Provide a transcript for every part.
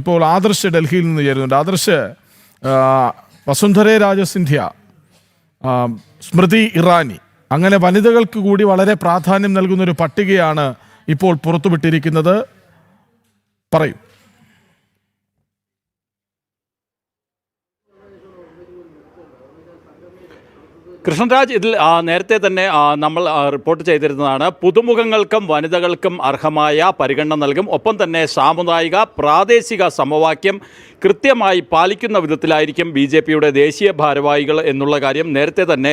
ഇപ്പോൾ ആദർശ് ഡൽഹിയിൽ നിന്ന് ചേരുന്നുണ്ട്. ആദർശ്, വസുന്ധരേ രാജസിന്ധ്യ, സ്മൃതി ഇറാനി, അങ്ങനെ വനിതകൾക്ക് കൂടി വളരെ പ്രാധാന്യം നൽകുന്ന ഒരു പട്ടികയാണ് ഇപ്പോൾ പുറത്തുവിട്ടിരിക്കുന്നത്. പറയൂ. കൃഷ്ണരാജ്, ഇതിൽ നേരത്തെ തന്നെ നമ്മൾ റിപ്പോർട്ട് ചെയ്തിരുന്നതാണ്. പുതുമുഖങ്ങൾക്കും വനിതകൾക്കും അർഹമായ പരിഗണന നൽകും. ഒപ്പം തന്നെ സാമുദായിക പ്രാദേശിക സമവാക്യം കൃത്യമായി പാലിക്കുന്ന വിധത്തിലായിരിക്കും BJPയുടെ ദേശീയ ഭാരവാഹികൾ എന്നുള്ള കാര്യം നേരത്തെ തന്നെ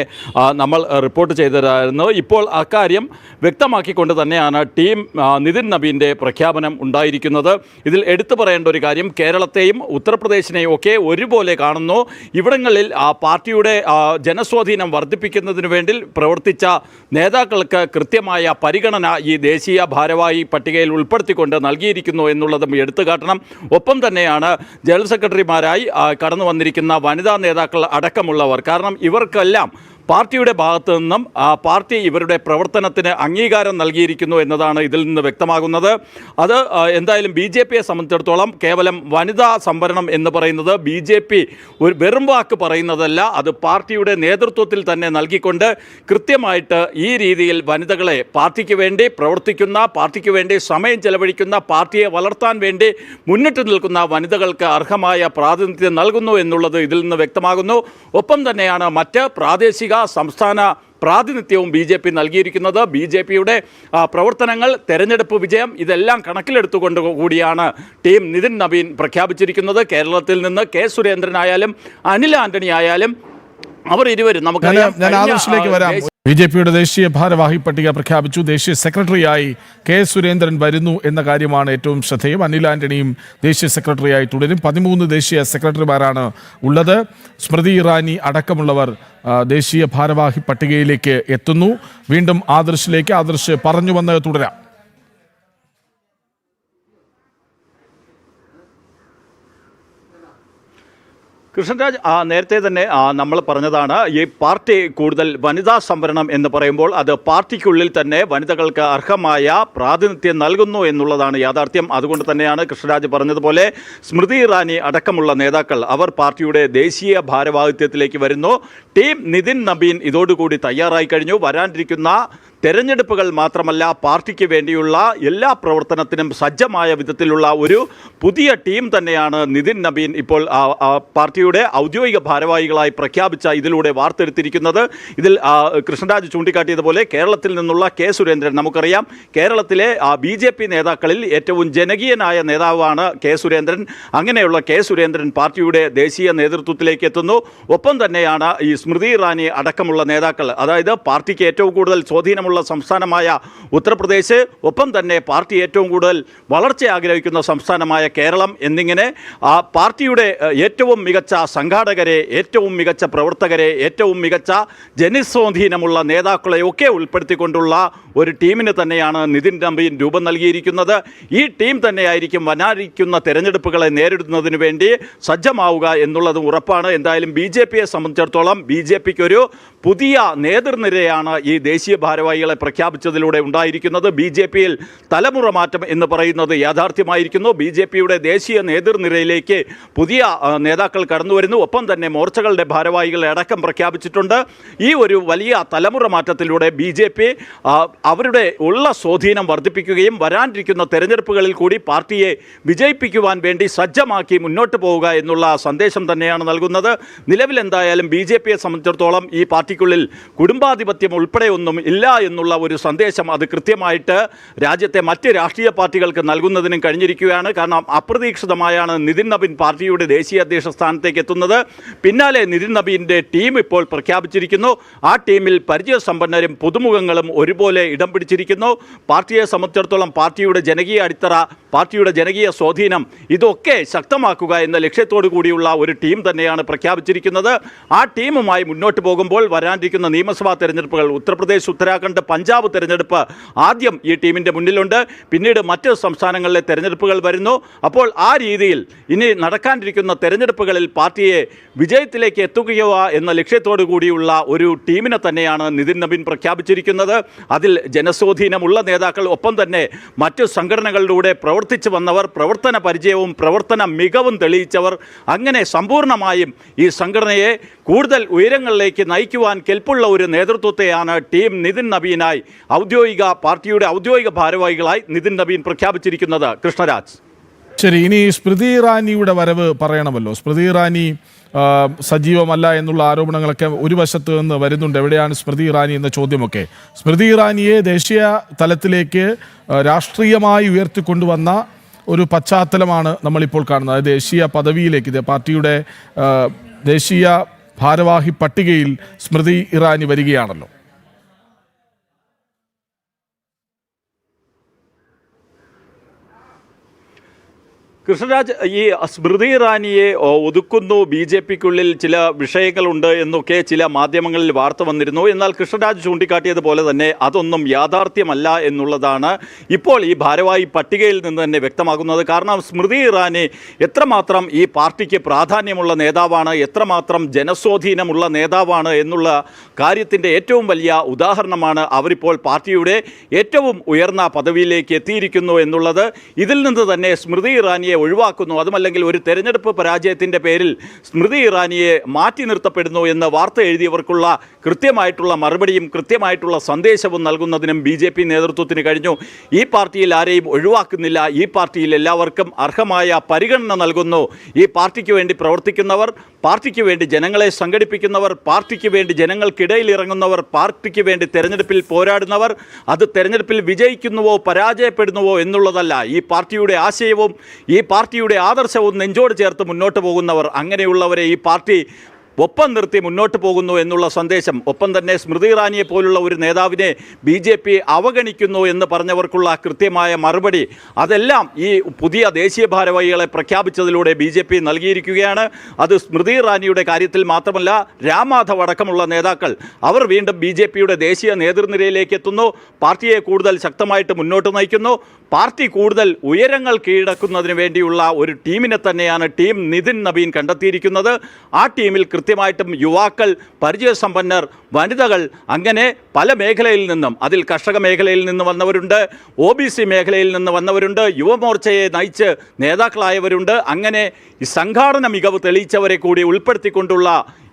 നമ്മൾ റിപ്പോർട്ട് ചെയ്തിരുന്നു. ഇപ്പോൾ അക്കാര്യം വ്യക്തമാക്കിക്കൊണ്ട് തന്നെയാണ് ടീം നിതിൻ നബീൻ്റെ പ്രഖ്യാപനം ഉണ്ടായിരിക്കുന്നത്. ഇതിൽ എടുത്തു പറയേണ്ട ഒരു കാര്യം, കേരളത്തെയും ഉത്തർപ്രദേശിനെയും ഒക്കെ ഒരുപോലെ കാണുന്നു. ഇവിടങ്ങളിൽ പാർട്ടിയുടെ ജനസ്വാധീനം വർദ്ധിപ്പിക്കുന്നതിന് വേണ്ടി പ്രവർത്തിച്ച നേതാക്കൾക്ക് കൃത്യമായ പരിഗണന ഈ ദേശീയ ഭാരവാഹി പട്ടികയിൽ ഉൾപ്പെടുത്തിക്കൊണ്ട് നൽകിയിരിക്കുന്നു എന്നുള്ളതും എടുത്തു കാട്ടണം. ഒപ്പം തന്നെയാണ് ജനറൽ സെക്രട്ടറിമാരായി കടന്നു വന്നിരിക്കുന്ന വനിതാ നേതാക്കൾ അടക്കമുള്ളവർ. കാരണം ഇവർക്കെല്ലാം പാർട്ടിയുടെ ഭാഗത്തു നിന്നും പാർട്ടി ഇവരുടെ പ്രവർത്തനത്തിന് അംഗീകാരം നൽകിയിരിക്കുന്നു എന്നതാണ് ഇതിൽ നിന്ന് വ്യക്തമാകുന്നത്. അത് എന്തായാലും BJPയെ സംബന്ധിച്ചിടത്തോളം കേവലം വനിതാ സംവരണം എന്ന് പറയുന്നത് BJP ഒരു വെറും വാക്ക് പറയുന്നതല്ല, അത് പാർട്ടിയുടെ നേതൃത്വത്തിൽ തന്നെ നൽകിക്കൊണ്ട് കൃത്യമായിട്ട് ഈ രീതിയിൽ വനിതകളെ പാർട്ടിക്ക് വേണ്ടി പ്രവർത്തിക്കുന്ന, പാർട്ടിക്ക് വേണ്ടി സമയം ചെലവഴിക്കുന്ന, പാർട്ടിയെ വളർത്താൻ വേണ്ടി മുന്നിട്ട് നിൽക്കുന്ന വനിതകൾക്ക് അർഹമായ പ്രാതിനിധ്യം നൽകുന്നു എന്നുള്ളത് ഇതിൽ നിന്ന് വ്യക്തമാകുന്നു. ഒപ്പം തന്നെയാണ് മറ്റ് പ്രാദേശിക സംസ്ഥാന പ്രാതിനിധ്യവും BJP നൽകിയിരിക്കുന്നത്. BJPയുടെ പ്രവർത്തനങ്ങൾ, തെരഞ്ഞെടുപ്പ് വിജയം, ഇതെല്ലാം കണക്കിലെടുത്തുകൊണ്ട് കൂടിയാണ് ടീം നിതിൻ നബീൻ പ്രഖ്യാപിച്ചിരിക്കുന്നത്. കേരളത്തിൽ നിന്ന് കെ സുരേന്ദ്രനായാലും അനിൽ ആന്റണി ആയാലും അവർ ഇരുവരും നമുക്കറിയാം. ഞാൻ ആദർശിലേക്ക് വരാം. BJPയുടെ ദേശീയ ഭാരവാഹി പട്ടിക പ്രഖ്യാപിച്ചു. ദേശീയ സെക്രട്ടറിയായി കെ സുരേന്ദ്രൻ വരുന്നു എന്ന കാര്യമാണ് ഏറ്റവും ശ്രദ്ധേയം. അനിൽ ആന്റണിയും ദേശീയ സെക്രട്ടറിയായി തുടരും. 13 ദേശീയ സെക്രട്ടറിമാരാണ് ഉള്ളത്. സ്മൃതി ഇറാനി അടക്കമുള്ളവർ ദേശീയ ഭാരവാഹി പട്ടികയിലേക്ക് എത്തുന്നു. വീണ്ടും ആദർശിലേക്ക്. ആദർശ് പറഞ്ഞു വന്ന് തുടരാം. കൃഷ്ണരാജ്, നേരത്തെ തന്നെ നമ്മൾ പറഞ്ഞതാണ്, ഈ പാർട്ടി കൂടുതൽ വനിതാ സംവരണം എന്ന് പറയുമ്പോൾ അത് പാർട്ടിക്കുള്ളിൽ തന്നെ വനിതകൾക്ക് അർഹമായ പ്രാതിനിധ്യം നൽകുന്നു എന്നുള്ളതാണ് യാഥാർത്ഥ്യം. അതുകൊണ്ട് തന്നെയാണ് കൃഷ്ണരാജ് പറഞ്ഞതുപോലെ സ്മൃതി ഇറാനി അടക്കമുള്ള നേതാക്കൾ അവർ പാർട്ടിയുടെ ദേശീയ ഭാരവാഹിത്വത്തിലേക്ക് വരുന്നു. ടീം നിതിൻ നബീൻ ഇതോടുകൂടി തയ്യാറായി കഴിഞ്ഞു. വരാനിരിക്കുന്ന തെരഞ്ഞെടുപ്പുകൾ മാത്രമല്ല, പാർട്ടിക്ക് വേണ്ടിയുള്ള എല്ലാ പ്രവർത്തനത്തിനും സജ്ജമായ വിധത്തിലുള്ള ഒരു പുതിയ ടീം തന്നെയാണ് നിതിൻ നബീൻ ഇപ്പോൾ പാർട്ടിയുടെ ഔദ്യോഗിക ഭാരവാഹികളായി പ്രഖ്യാപിച്ച ഇതിലൂടെ വാർത്തെടുത്തിരിക്കുന്നത്. ഇതിൽ കൃഷ്ണരാജ് ചൂണ്ടിക്കാട്ടിയതുപോലെ കേരളത്തിൽ നിന്നുള്ള കെ സുരേന്ദ്രൻ, നമുക്കറിയാം കേരളത്തിലെ BJP നേതാക്കളിൽ ഏറ്റവും ജനകീയനായ നേതാവാണ് കെ സുരേന്ദ്രൻ. അങ്ങനെയുള്ള കെ സുരേന്ദ്രൻ പാർട്ടിയുടെ ദേശീയ നേതൃത്വത്തിലേക്ക് എത്തുന്നു. ഒപ്പം തന്നെയാണ് ഈ സ്മൃതി ഇറാനി അടക്കമുള്ള നേതാക്കൾ, അതായത് പാർട്ടിക്ക് ഏറ്റവും കൂടുതൽ സ്വാധീനം സംസ്ഥാനമായ ഉത്തർപ്രദേശ്, ഒപ്പം തന്നെ പാർട്ടി ഏറ്റവും കൂടുതൽ വളർച്ച ആഗ്രഹിക്കുന്ന സംസ്ഥാനമായ കേരളം എന്നിങ്ങനെ പാർട്ടിയുടെ ഏറ്റവും മികച്ച സംഘാടകരെ, ഏറ്റവും മികച്ച പ്രവർത്തകരെ, ഏറ്റവും മികച്ച ജനസ്വാധീനമുള്ള നേതാക്കളെയൊക്കെ ഉൾപ്പെടുത്തിക്കൊണ്ടുള്ള ഒരു ടീമിന് തന്നെയാണ് നിതിൻ നബീൻ രൂപം നൽകിയിരിക്കുന്നത്. ഈ ടീം തന്നെയായിരിക്കും വരാനിരിക്കുന്ന തെരഞ്ഞെടുപ്പുകളെ നേരിടുന്നതിന് വേണ്ടി സജ്ജമാവുക എന്നുള്ളതും ഉറപ്പാണ്. എന്തായാലും BJPയെ സംബന്ധിച്ചിടത്തോളം BJPക്ക് ഒരു പുതിയ നേതൃനിരയാണ് ഈ ദേശീയ ഭാരവാഹികളെ പ്രഖ്യാപിച്ചതിലൂടെ ഉണ്ടായിരിക്കുന്നത്. BJPയിൽ തലമുറ മാറ്റം എന്ന് പറയുന്നത് യാഥാർത്ഥ്യമായിരിക്കുന്നു. BJPയുടെ ദേശീയ നേതൃനിരയിലേക്ക് പുതിയ നേതാക്കൾ കടന്നു വരുന്നു. ഒപ്പം തന്നെ മോർച്ചകളുടെ ഭാരവാഹികളെ അടക്കം പ്രഖ്യാപിച്ചിട്ടുണ്ട്. ഈ ഒരു വലിയ തലമുറ മാറ്റത്തിലൂടെ BJP അവരുടെ ഉള്ള സ്വാധീനം വർദ്ധിപ്പിക്കുകയും വരാനിരിക്കുന്ന തെരഞ്ഞെടുപ്പുകളിൽ കൂടി പാർട്ടിയെ വിജയിപ്പിക്കുവാൻ വേണ്ടി സജ്ജമാക്കി മുന്നോട്ട് പോവുക എന്നുള്ള സന്ദേശം തന്നെയാണ് നൽകുന്നത്. നിലവിൽ എന്തായാലും BJPയെ സംബന്ധിച്ചിടത്തോളം ഈ പാർട്ടിക്കുള്ളിൽ കുടുംബാധിപത്യം ഉൾപ്പെടെ ഒന്നും ഇല്ല എന്നുള്ള ഒരു സന്ദേശം അത് കൃത്യമായിട്ട് രാജ്യത്തെ മറ്റ് രാഷ്ട്രീയ പാർട്ടികൾക്ക് നൽകുന്നതിനും കഴിഞ്ഞിരിക്കുകയാണ്. കാരണം അപ്രതീക്ഷിതമായാണ് നിതിൻ നബീൻ പാർട്ടിയുടെ ദേശീയ അധ്യക്ഷ സ്ഥാനത്തേക്ക് എത്തുന്നത്. പിന്നാലെ നിതിൻ നബീൻ്റെ ടീം ഇപ്പോൾ പ്രഖ്യാപിച്ചിരിക്കുന്നു. ആ ടീമിൽ പരിചയസമ്പന്നരും പുതുമുഖങ്ങളും ഒരുപോലെ ഇടം പിടിച്ചിരിക്കുന്നു. പാർട്ടിയെ സംബന്ധിച്ചിടത്തോളം പാർട്ടിയുടെ ജനകീയ അടിത്തറ, പാർട്ടിയുടെ ജനകീയ സ്വാധീനം ഇതൊക്കെ ശക്തമാക്കുക എന്ന ലക്ഷ്യത്തോടു കൂടിയുള്ള ഒരു ടീം തന്നെയാണ് പ്രഖ്യാപിച്ചിരിക്കുന്നത്. ആ ടീമുമായി മുന്നോട്ട് പോകുമ്പോൾ വരാനിരിക്കുന്ന നിയമസഭാ തെരഞ്ഞെടുപ്പുകൾ, ഉത്തർപ്രദേശ്, ഉത്തരാഖണ്ഡ്, പഞ്ചാബ് തെരഞ്ഞെടുപ്പ് ആദ്യം ഈ ടീമിൻ്റെ മുന്നിലുണ്ട്. പിന്നീട് മറ്റ് സംസ്ഥാനങ്ങളിലെ തെരഞ്ഞെടുപ്പുകൾ വരുന്നു. അപ്പോൾ ആ രീതിയിൽ ഇനി നടക്കാനിരിക്കുന്ന തെരഞ്ഞെടുപ്പുകളിൽ പാർട്ടിയെ വിജയത്തിലേക്ക് എത്തുകയോ എന്ന ലക്ഷ്യത്തോടു കൂടിയുള്ള ഒരു ടീമിനെ തന്നെയാണ് നിതിൻ നബീൻ പ്രഖ്യാപിച്ചിരിക്കുന്നത്. അതിൽ ജനസ്വാധീനമുള്ള നേതാക്കൾ, ഒപ്പം തന്നെ മറ്റ് സംഘടനകളിലൂടെ പ്രവർത്തിക്കുന്ന പ്രവർത്തിച്ചു വന്നവർ, പ്രവർത്തന പരിചയവും പ്രവർത്തന മികവും തെളിയിച്ചവർ, അങ്ങനെ സമ്പൂർണ്ണമായും ഈ സംഘടനയെ കൂടുതൽ ഉയരങ്ങളിലേക്ക് നയിക്കുവാൻ കെൽപ്പുള്ള ഒരു നേതൃത്വത്തെയാണ് ടീം നിതിൻ നബീനായി പാർട്ടിയുടെ ഔദ്യോഗിക ഭാരവാഹികളായി നിതിൻ നബീൻ പ്രഖ്യാപിച്ചിരിക്കുന്നത്. കൃഷ്ണരാജ്. ശരി, ഇനി സ്മൃതി ഇറാനിയുടെ വരവ് പറയണമല്ലോ. സ്മൃതി ഇറാനി സജീവമല്ല എന്നുള്ള ആരോപണങ്ങളൊക്കെ ഒരു വശത്ത് നിന്ന് വരുന്നുണ്ട്. എവിടെയാണ് സ്മൃതി ഇറാനി എന്ന ചോദ്യമൊക്കെ. സ്മൃതി ഇറാനിയെ ദേശീയ തലത്തിലേക്ക് രാഷ്ട്രീയമായി ഉയർത്തിക്കൊണ്ടുവന്ന ഒരു പശ്ചാത്തലമാണ് നമ്മളിപ്പോൾ കാണുന്നത്. ദേശീയ പദവിയിലേക്ക് പാർട്ടിയുടെ ദേശീയ ഭാരവാഹി പട്ടികയിൽ സ്മൃതി ഇറാനി വരികയാണല്ലോ. കൃഷ്ണരാജ്, ഈ സ്മൃതി ഇറാനിയെ ഒതുക്കുന്നു BJPക്കുള്ളിൽ ചില വിഷയങ്ങളുണ്ട് എന്നൊക്കെ ചില മാധ്യമങ്ങളിൽ വാർത്ത വന്നിരുന്നു. എന്നാൽ കൃഷ്ണരാജ് ചൂണ്ടിക്കാട്ടിയതുപോലെ തന്നെ അതൊന്നും യാഥാർത്ഥ്യമല്ല എന്നുള്ളതാണ് ഇപ്പോൾ ഈ ഭാരവാഹി പട്ടികയിൽ നിന്ന് തന്നെ വ്യക്തമാകുന്നത്. കാരണം സ്മൃതി ഇറാനി എത്രമാത്രം ഈ പാർട്ടിക്ക് പ്രാധാന്യമുള്ള നേതാവാണ്, എത്രമാത്രം ജനസ്വാധീനമുള്ള നേതാവാണ് എന്നുള്ള കാര്യത്തിൻ്റെ ഏറ്റവും വലിയ ഉദാഹരണമാണ് അവരിപ്പോൾ പാർട്ടിയുടെ ഏറ്റവും ഉയർന്ന പദവിയിലേക്ക് എത്തിയിരിക്കുന്നു എന്നുള്ളത്. ഇതിൽ നിന്ന് തന്നെ സ്മൃതി ഇറാനിയെ ഒഴിവാക്കുന്നു, അതുമല്ലെങ്കിൽ ഒരു തെരഞ്ഞെടുപ്പ് പരാജയത്തിൻ്റെ പേരിൽ സ്മൃതി ഇറാനിയെ മാറ്റി നിർത്തപ്പെടുന്നു എന്ന് വാർത്ത എഴുതിയവർക്കുള്ള കൃത്യമായിട്ടുള്ള മറുപടിയും കൃത്യമായിട്ടുള്ള സന്ദേശവും നൽകുന്നതിനും BJP നേതൃത്വത്തിന് കഴിഞ്ഞു. ഈ പാർട്ടിയിൽ ആരെയും ഒഴിവാക്കുന്നില്ല, ഈ പാർട്ടിയിൽ എല്ലാവർക്കും അർഹമായ പരിഗണന നൽകുന്നു. ഈ പാർട്ടിക്ക് വേണ്ടി പ്രവർത്തിക്കുന്നവർ, പാർട്ടിക്ക് വേണ്ടി ജനങ്ങളെ സംഘടിപ്പിക്കുന്നവർ, പാർട്ടിക്ക് വേണ്ടി ജനങ്ങൾക്കിടയിൽ ഇറങ്ങുന്നവർ, പാർട്ടിക്ക് വേണ്ടി തെരഞ്ഞെടുപ്പിൽ പോരാടുന്നവർ, അത് തെരഞ്ഞെടുപ്പിൽ വിജയിക്കുന്നുവോ പരാജയപ്പെടുന്നുവോ എന്നുള്ളതല്ല, ഈ പാർട്ടിയുടെ ആശയവും ഈ പാർട്ടിയുടെ ആദർശവും നെഞ്ചോട് ചേർത്ത് മുന്നോട്ട് പോകുന്നവർ, അങ്ങനെയുള്ളവരെ ഈ പാർട്ടി ഒപ്പം നിർത്തി മുന്നോട്ട് പോകുന്നു എന്നുള്ള സന്ദേശം. ഒപ്പം തന്നെ സ്മൃതി ഇറാനിയെ പോലുള്ള ഒരു നേതാവിനെ BJP അവഗണിക്കുന്നു എന്ന് പറഞ്ഞവർക്കുള്ള കൃത്യമായ മറുപടി, അതെല്ലാം ഈ പുതിയ ദേശീയ ഭാരവാഹികളെ പ്രഖ്യാപിച്ചതിലൂടെ BJP നൽകിയിരിക്കുകയാണ്. അത് സ്മൃതി ഇറാനിയുടെ കാര്യത്തിൽ മാത്രമല്ല, രാം മാധവ് അടക്കമുള്ള നേതാക്കൾ അവർ വീണ്ടും BJPയുടെ ദേശീയ നേതൃനിരയിലേക്ക് എത്തുന്നു, പാർട്ടിയെ കൂടുതൽ ശക്തമായിട്ട് മുന്നോട്ട് നയിക്കുന്നു. പാർട്ടി കൂടുതൽ ഉയരങ്ങൾ കീഴടക്കുന്നതിന് വേണ്ടിയുള്ള ഒരു ടീമിനെ തന്നെയാണ് ടീം നിതിൻ നബീൻ കണ്ടെത്തിയിരിക്കുന്നത്. ആ ടീമിൽ കൃത്യമായിട്ടും യുവാക്കൾ, പരിചയസമ്പന്നർ, വനിതകൾ, അങ്ങനെ പല മേഖലയിൽ നിന്നും, അതിൽ കർഷക മേഖലയിൽ നിന്ന് വന്നവരുണ്ട്, OBC മേഖലയിൽ നിന്ന് വന്നവരുണ്ട്, യുവമോർച്ചയെ നയിച്ച് നേതാക്കളായവരുണ്ട്. അങ്ങനെ ഈ സംഘാടന മികവ് തെളിയിച്ചവരെ കൂടി ഉൾപ്പെടുത്തിക്കൊണ്ടുള്ള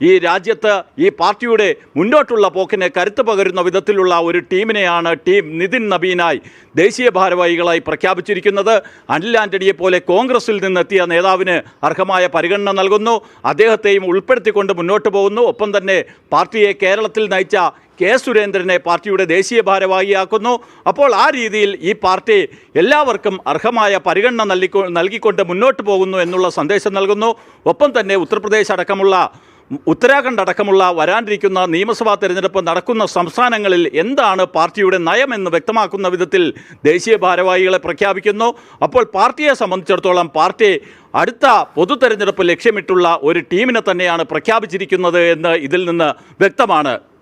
ഈ രാജ്യത്ത് ഈ പാർട്ടിയുടെ മുന്നോട്ടുള്ള പോക്കിന് കരുത്ത് പകരുന്ന വിധത്തിലുള്ള ഒരു ടീമിനെയാണ് ടീം നിതിൻ നബീനായി ദേശീയ ഭാരവാഹികളായി പ്രഖ്യാപിച്ചിരിക്കുന്നത്. അനിൽ ആന്റണിയെ പോലെ കോൺഗ്രസിൽ നിന്നെത്തിയ നേതാവിന് അർഹമായ പരിഗണന നൽകുന്നു, അദ്ദേഹത്തെയും ഉൾപ്പെടുത്തിക്കൊണ്ട് മുന്നോട്ട് പോകുന്നു. ഒപ്പം തന്നെ പാർട്ടിയെ കേരളത്തിൽ നയിച്ച കെ സുരേന്ദ്രനെ പാർട്ടിയുടെ ദേശീയ ഭാരവാഹിയാക്കുന്നു. അപ്പോൾ ആ രീതിയിൽ ഈ പാർട്ടി എല്ലാവർക്കും അർഹമായ പരിഗണന നൽകിക്കൊണ്ട് മുന്നോട്ട് പോകുന്നു എന്നുള്ള സന്ദേശം നൽകുന്നു. ഒപ്പം തന്നെ ഉത്തരാഖണ്ഡ് അടക്കമുള്ള വരാനിരിക്കുന്ന നിയമസഭാ തെരഞ്ഞെടുപ്പ് നടക്കുന്ന സംസ്ഥാനങ്ങളിൽ എന്താണ് പാർട്ടിയുടെ നയമെന്ന് വ്യക്തമാക്കുന്ന വിധത്തിൽ ദേശീയ ഭാരവാഹികളെ പ്രഖ്യാപിക്കുന്നു. അപ്പോൾ പാർട്ടിയെ സംബന്ധിച്ചിടത്തോളം പാർട്ടി അടുത്ത പൊതു തെരഞ്ഞെടുപ്പ് ലക്ഷ്യമിട്ടുള്ള ഒരു ടീമിനെ തന്നെയാണ് പ്രഖ്യാപിച്ചിരിക്കുന്നത് എന്ന് ഇതിൽ നിന്ന് വ്യക്തമാണ്.